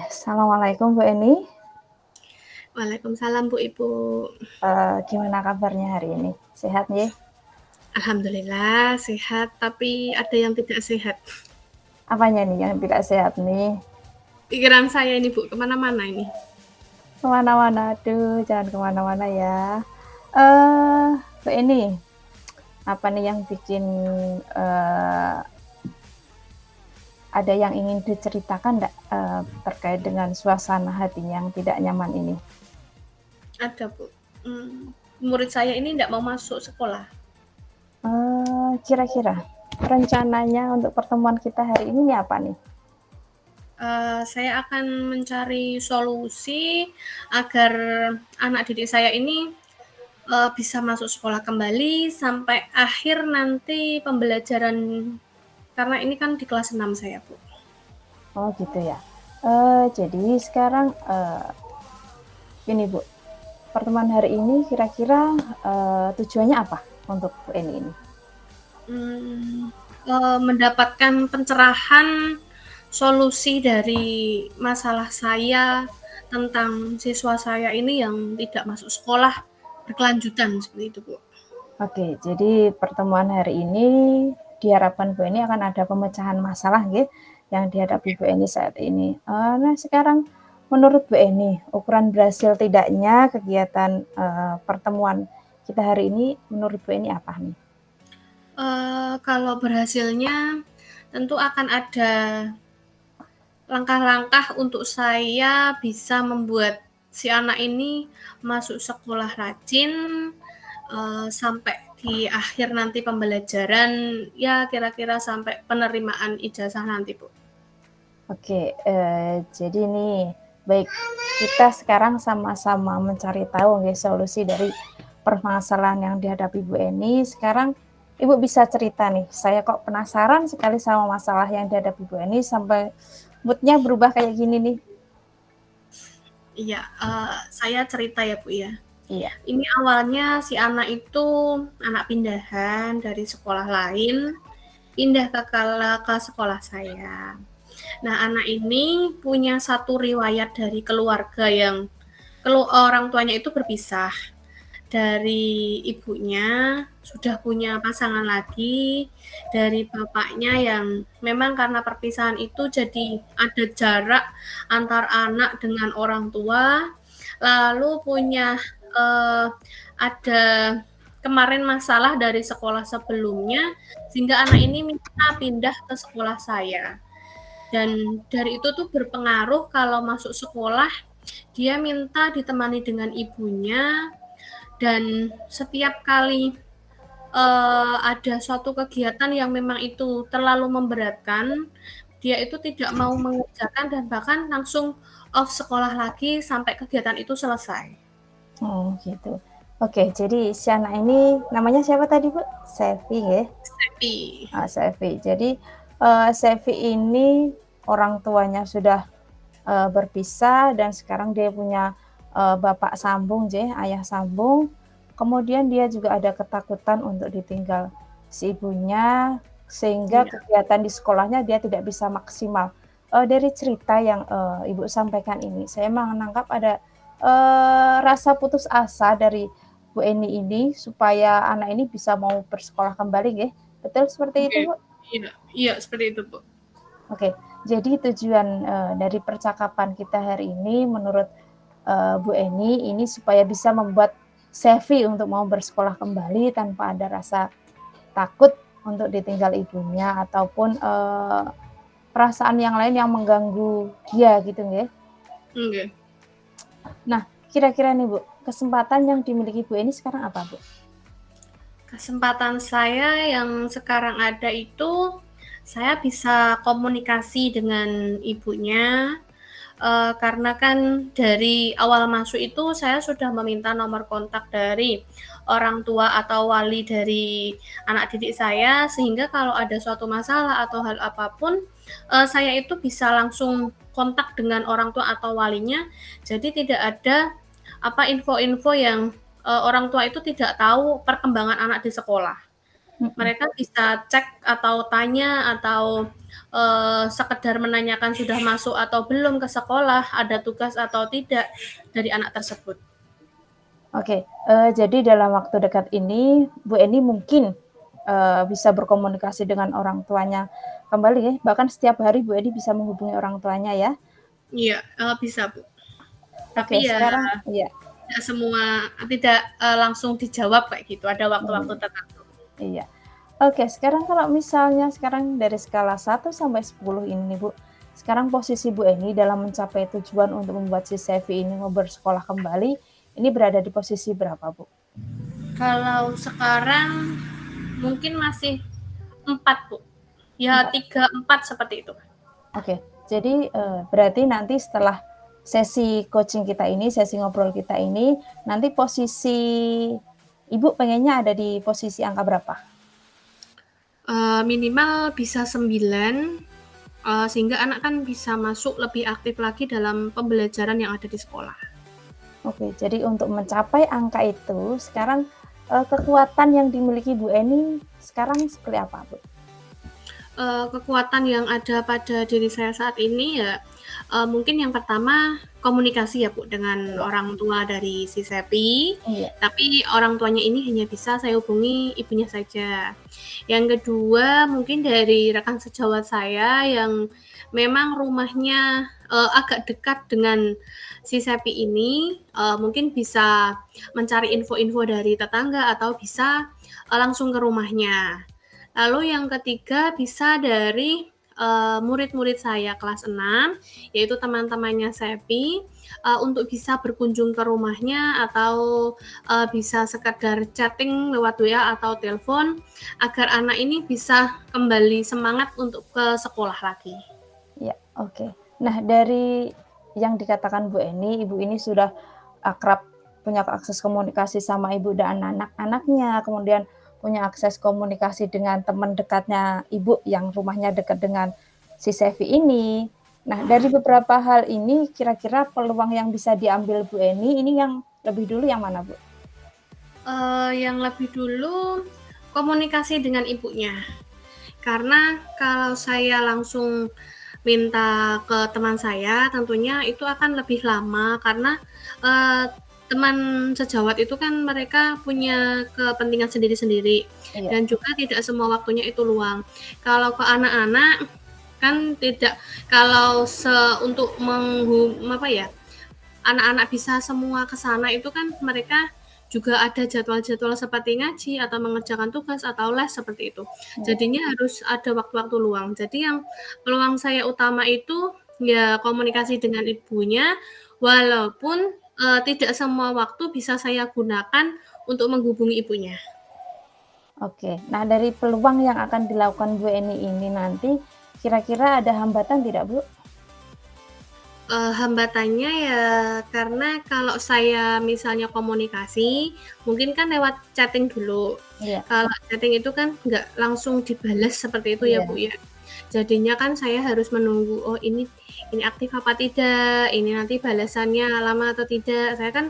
Assalamualaikum Bu Eni. Waalaikumsalam Bu, Ibu. Gimana kabarnya hari ini? Sehat nggih? Alhamdulillah sehat, tapi ada yang tidak sehat. Apanya nih yang tidak sehat nih? Pikiran saya ini Bu, kemana-mana ini. Kemana-mana? Aduh, jangan kemana-mana ya. Eh, Bu Eni, apa nih yang bikin eee, ada yang ingin diceritakan nggak, terkait dengan suasana hati yang tidak nyaman ini? Ada Bu, murid saya ini tidak mau masuk sekolah. Kira-kira rencananya untuk pertemuan kita hari ini nih apa nih? Saya akan mencari solusi agar anak didik saya ini bisa masuk sekolah kembali sampai akhir nanti pembelajaran, karena ini kan di kelas 6 saya Bu. Oh gitu ya. Jadi sekarang, ini Bu, pertemuan hari ini kira-kira, tujuannya apa untuk Bu Eni ini? Mendapatkan pencerahan solusi dari masalah saya tentang siswa saya ini yang tidak masuk sekolah berkelanjutan, seperti itu, Bu. Oke, jadi pertemuan hari ini diharapkan Bu Eni akan ada pemecahan masalah nggih, yang dihadapi Bu Eni saat ini. Nah sekarang menurut Bu Eni, ukuran berhasil tidaknya kegiatan, pertemuan kita hari ini menurut Bu Eni apa nih? Kalau berhasilnya tentu akan ada langkah-langkah untuk saya bisa membuat si anak ini masuk sekolah rajin, sampai di akhir nanti pembelajaran, ya kira-kira sampai penerimaan ijazah nanti, Bu. Oke, jadi nih, baik, kita sekarang sama-sama mencari tahu nggih solusi dari permasalahan yang dihadapi Bu Eni. Sekarang Ibu bisa cerita nih, saya kok penasaran sekali sama masalah yang dihadapi Bu Eni sampai mood-nya berubah kayak gini nih. Iya, saya cerita ya, Bu, ya. Iya, Ini awalnya si anak itu anak pindahan dari sekolah lain, pindah ke sekolah saya. Nah, anak ini punya satu riwayat dari keluarga yang orang tuanya itu berpisah. Dari ibunya sudah punya pasangan lagi, dari bapaknya yang memang karena perpisahan itu jadi ada jarak antar anak dengan orang tua, lalu punya, ada kemarin masalah dari sekolah sebelumnya, sehingga anak ini minta pindah ke sekolah saya. Dan dari itu tuh berpengaruh kalau masuk sekolah, dia minta ditemani dengan ibunya, dan setiap kali, ada suatu kegiatan yang memang itu terlalu memberatkan, dia itu tidak mau mengerjakan dan bahkan langsung off sekolah lagi sampai kegiatan itu selesai. oh gitu. Oke, jadi si anak ini namanya siapa tadi Bu? Sevi nggih? Tapi Sevi. Jadi, Sevi ini orang tuanya sudah berpisah dan sekarang dia punya, bapak sambung je, ayah sambung, kemudian dia juga ada ketakutan untuk ditinggal si ibunya, sehingga iya, kegiatan di sekolahnya dia tidak bisa maksimal. Dari cerita yang, Ibu sampaikan ini, saya menangkap ada, rasa putus asa dari Bu Eni ini supaya anak ini bisa mau bersekolah kembali nggih, betul seperti oke, itu, Bu? iya iya seperti itu, Bu. Oke, jadi tujuan, dari percakapan kita hari ini menurut, Bu Eni ini supaya bisa membuat Sevi untuk mau bersekolah kembali tanpa ada rasa takut untuk ditinggal ibunya ataupun, perasaan yang lain yang mengganggu dia gitu nggih. Nggih. Nah, kira-kira nih Bu, kesempatan yang dimiliki Bu Eni sekarang apa Bu? Kesempatan saya yang sekarang ada itu, saya bisa komunikasi dengan ibunya. Karena kan dari awal masuk itu saya sudah meminta nomor kontak dari orang tua atau wali dari anak didik saya, sehingga kalau ada suatu masalah atau hal apapun, saya itu bisa langsung kontak dengan orang tua atau walinya. Jadi tidak ada, info-info yang, orang tua itu tidak tahu perkembangan anak di sekolah. Mhm. Mereka bisa cek atau tanya atau, sekedar menanyakan sudah masuk atau belum ke sekolah, ada tugas atau tidak dari anak tersebut. Oke, jadi dalam waktu dekat ini Bu Eni mungkin, bisa berkomunikasi dengan orang tuanya kembali ya, bahkan setiap hari Bu Eni bisa menghubungi orang tuanya ya? Iya, bisa, Bu. Oke, Tapi ya sekarang iya, tidak semua tidak, langsung dijawab kayak gitu, ada waktu-waktu mmm, tertentu. iya. Oke, sekarang kalau misalnya sekarang dari skala 1 sampai 10 ini nih, Bu. Sekarang posisi Bu Eni dalam mencapai tujuan untuk membuat si Sevi ini mau bersekolah kembali, ini berada di posisi berapa, Bu? Kalau sekarang mungkin masih 4, Bu. Ya 4. 3, 4 seperti itu. Oke. Jadi, berarti nanti setelah sesi coaching kita ini, sesi ngobrol kita ini, nanti posisi Ibu pengennya ada di posisi angka berapa? Minimal bisa 9, sehingga anak kan bisa masuk lebih aktif lagi dalam pembelajaran yang ada di sekolah. Oke, jadi untuk mencapai angka itu, sekarang, kekuatan yang dimiliki Bu Eni sekarang seperti apa, Bu? Kekuatan yang ada pada diri saya saat ini ya, mungkin yang pertama komunikasi ya, Bu, dengan Iya, orang tua dari si Sepi, iya, tapi orang tuanya ini hanya bisa saya hubungi ibunya saja. Yang kedua mungkin dari rekan sejawat saya yang memang rumahnya, agak dekat dengan si Sepi ini, mungkin bisa mencari info-info dari tetangga atau bisa, langsung ke rumahnya. Lalu yang ketiga bisa dari, murid-murid saya kelas 6, yaitu teman-temannya Sepi, untuk bisa berkunjung ke rumahnya atau, bisa sekedar chatting lewat WA atau telepon, agar anak ini bisa kembali semangat untuk ke sekolah lagi. iya, oke. Nah, dari yang dikatakan Bu Eni, Ibu ini sudah akrab, punya akses komunikasi sama ibu dan anak-anaknya, kemudian punya akses komunikasi dengan teman dekatnya Ibu yang rumahnya dekat dengan si Sevi ini. Nah, dari beberapa hal ini kira-kira peluang yang bisa diambil Bu Eni ini yang lebih dulu yang mana, Bu? Yang lebih dulu komunikasi dengan ibunya. Karena kalau saya langsung minta ke teman saya, tentunya itu akan lebih lama karena, eee, teman sejawat itu kan mereka punya kepentingan sendiri-sendiri Iya, dan juga tidak semua waktunya itu luang. Kalau ke anak-anak kan tidak kalau untuk apa ya, anak-anak bisa semua ke sana itu kan mereka juga ada jadwal-jadwal seperti ngaji atau mengerjakan tugas atau les seperti itu. iya. Jadinya harus ada waktu-waktu luang. Jadi yang peluang saya utama itu ya komunikasi dengan ibunya, walaupun, tidak semua waktu bisa saya gunakan untuk menghubungi ibunya. Oke. Nah, dari peluang yang akan dilakukan Bu Eni ini nanti, kira-kira ada hambatan tidak, Bu? Hambatannya ya karena kalau saya misalnya komunikasi, mungkin kan lewat chatting dulu. Iya, Kalau chatting itu kan nggak langsung dibales seperti itu ya, iya. Bu, ya. Jadinya kan saya harus menunggu, oh ini aktif apa tidak, ini nanti balasannya lama atau tidak. Saya kan,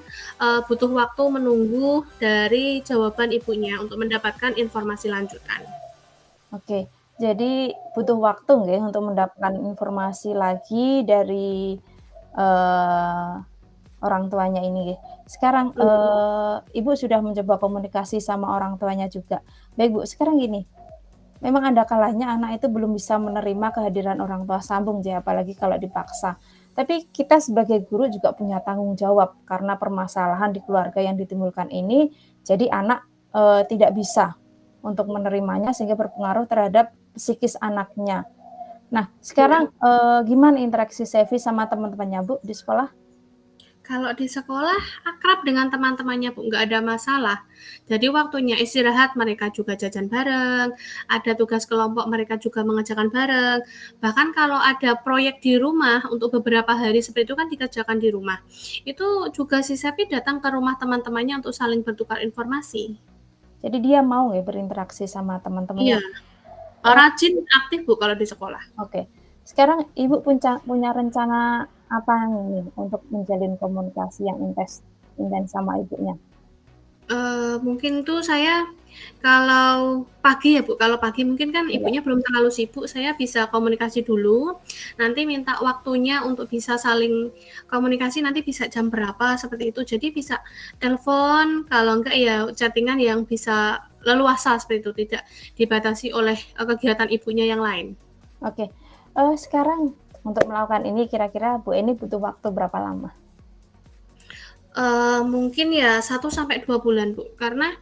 butuh waktu menunggu dari jawaban ibunya untuk mendapatkan informasi lanjutan. Oke, jadi butuh waktu nggih untuk mendapatkan informasi lagi dari, eee, orang tuanya ini nggih. Sekarang, Ibu sudah mencoba komunikasi sama orang tuanya juga. Baik Bu, sekarang gini, memang ada kalanya anak itu belum bisa menerima kehadiran orang tua sambung ya, apalagi kalau dipaksa. Tapi kita sebagai guru juga punya tanggung jawab karena permasalahan di keluarga yang ditimbulkan ini, jadi anak, tidak bisa untuk menerimanya sehingga berpengaruh terhadap psikis anaknya. Nah, Mhm. sekarang, gimana interaksi Sevi sama teman-temannya, Bu, di sekolah? Kalau di sekolah akrab dengan teman-temannya, Bu, nggak ada masalah. Jadi waktunya istirahat mereka juga jajan bareng, ada tugas kelompok mereka juga mengerjakan bareng. Bahkan kalau ada proyek di rumah untuk beberapa hari seperti itu kan dikerjakan di rumah. Itu juga si Sepi datang ke rumah teman-temannya untuk saling bertukar informasi. Jadi dia mau ya berinteraksi sama teman-temannya. Iya, Eee, rajin aktif, Bu, kalau di sekolah. oke. Sekarang Ibu punya rencana apa nih untuk menjalin komunikasi yang intens intens sama ibunya? Mungkin tuh saya Kalau pagi ya Bu, kalau pagi mungkin kan Iya. ibunya belum terlalu sibuk, saya bisa komunikasi dulu, nanti minta waktunya untuk bisa saling komunikasi nanti bisa jam berapa, seperti itu. Jadi bisa telepon, kalau enggak ya chatting-an yang bisa leluasa seperti itu, tidak dibatasi oleh, kegiatan ibunya yang lain. Oke, sekarang untuk melakukan ini kira-kira Bu Eni butuh waktu berapa lama? Mungkin ya 1 sampai 2 bulan Bu, karena,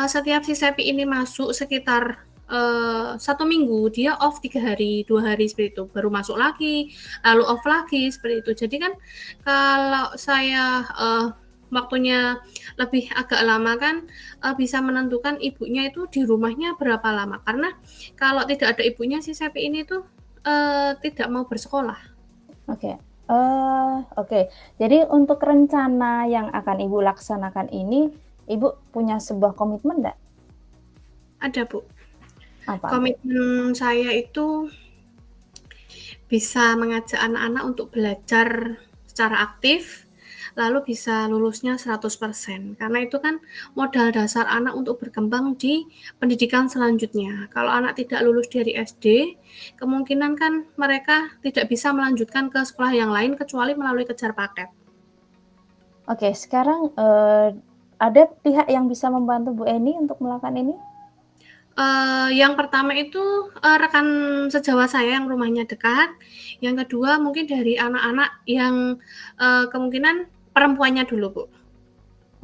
setiap si Sepi ini masuk sekitar, 1 minggu, dia off 3 hari, 2 hari seperti itu, baru masuk lagi, lalu off lagi, seperti itu. Jadi kan kalau saya, waktunya lebih agak lama kan, bisa menentukan ibunya itu di rumahnya berapa lama, karena kalau tidak ada ibunya si Sepi ini tuh, tidak mau bersekolah. Oke, oke. Jadi untuk rencana yang akan Ibu laksanakan ini, Ibu punya sebuah komitmen nggak? Ada Bu, Apa tuh? komitmen saya itu bisa mengajak anak-anak untuk belajar secara aktif, lalu bisa lulusnya 100%. Karena itu kan modal dasar anak untuk berkembang di pendidikan selanjutnya. Kalau anak tidak lulus dari SD, kemungkinan kan mereka tidak bisa melanjutkan ke sekolah yang lain kecuali melalui kejar paket. Oke, sekarang, ada pihak yang bisa membantu Bu Eni untuk melakukan ini? Yang pertama itu, rekan sejawat saya yang rumahnya dekat, yang kedua mungkin dari anak-anak yang, kemungkinan perempuannya dulu, Bu.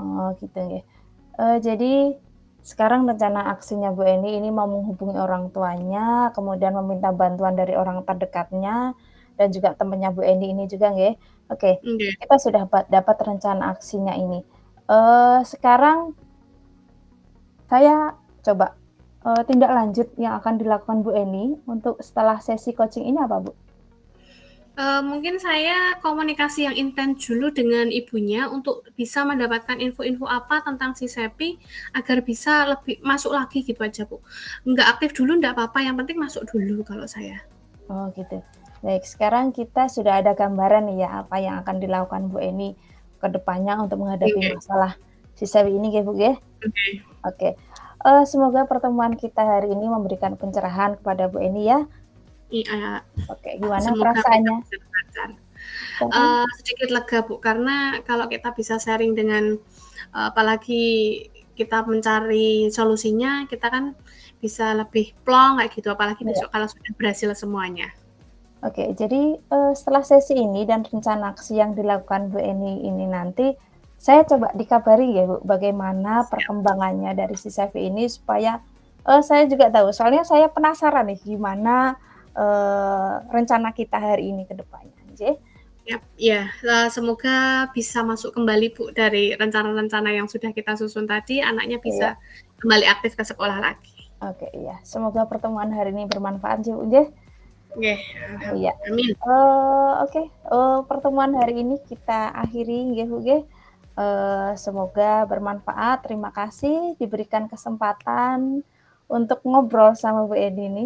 Oh gitu ya. Jadi sekarang rencana aksinya Bu Eni ini mau menghubungi orang tuanya, kemudian meminta bantuan dari orang terdekatnya, dan juga temennya Bu Eni ini juga nggih. Oke, Nggih. kita sudah dapat rencana aksinya ini. Sekarang saya coba, tindak lanjut yang akan dilakukan Bu Eni untuk setelah sesi coaching ini apa, Bu? Mungkin saya komunikasi yang intens dulu dengan ibunya untuk bisa mendapatkan info-info apa tentang si Sepi, agar bisa lebih masuk lagi gitu aja, Bu. Nggak aktif dulu nggak apa-apa, yang penting masuk dulu kalau saya. Oh gitu. Baik, sekarang kita sudah ada gambaran nih ya, apa yang akan dilakukan Bu Eni ke depannya untuk menghadapi Oke, masalah si Sewi ini ya, Bu, ya. oke. Oke, semoga pertemuan kita hari ini memberikan pencerahan kepada Bu Eni ya. Iya, Oke, gimana semoga kita perasaannya bisa belajar. sekarang? Sedikit lega, Bu, karena kalau kita bisa sharing dengan apalagi kita mencari solusinya, kita kan bisa lebih plong kayak gitu, apalagi Iya. besok kalau sudah berhasil semuanya. Oke, jadi, setelah sesi ini dan rencana aksi yang dilakukan Bu Eni ini nanti, saya coba dikabari ya, Bu, bagaimana Siap. perkembangannya dari si Sevi ini supaya, saya juga tahu, soalnya saya penasaran nih gimana, rencana kita hari ini ke depannya, nggih. Siap, iya, semoga bisa masuk kembali, Bu, dari rencana-rencana yang sudah kita susun tadi, anaknya bisa Iya, kembali aktif ke sekolah lagi. oke, iya. Semoga pertemuan hari ini bermanfaat ya, Bu, nggih. Nggih, Iya, amin. oke, pertemuan hari ini kita akhiri nggih, Bu, nggih. Semoga bermanfaat. Terima kasih diberikan kesempatan untuk ngobrol sama Bu Eni ini.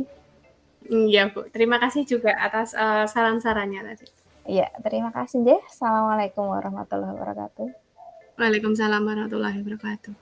Iya, Bu, terima kasih juga atas, saran-sarannya tadi. Iya, terima kasih nggih. Assalamualaikum warahmatullahi wabarakatuh. Waalaikumsalam warahmatullahi wabarakatuh.